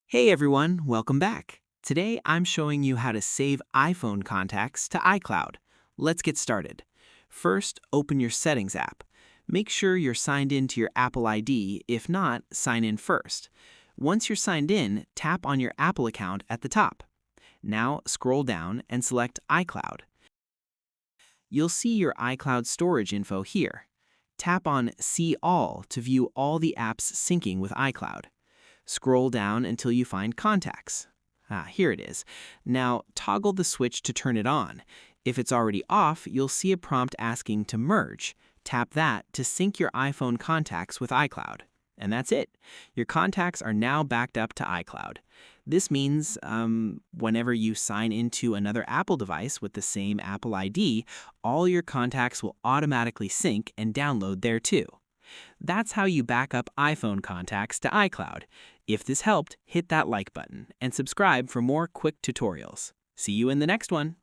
Hey everyone, welcome back. Today I'm showing you how to save iPhone contacts to iCloud. Let's get started. First, open your Settings app. Make sure you're signed in to your Apple ID. If not, sign in first. Once you're signed in, tap on your Apple account at the top. Now scroll down and select iCloud. You'll see your iCloud storage info here. Tap on See All to view all the apps syncing with iCloud. Scroll down until you find Contacts. Here it is. Now toggle the switch to turn it on. If it's already off, you'll see a prompt asking to merge. Tap that to sync your iPhone contacts with iCloud. And that's it. Your contacts are now backed up to iCloud. This means whenever you sign into another Apple device with the same Apple ID, all your contacts will automatically sync and download there too. That's how you back up iPhone contacts to iCloud. If this helped, hit that like button and subscribe for more quick tutorials. See you in the next one.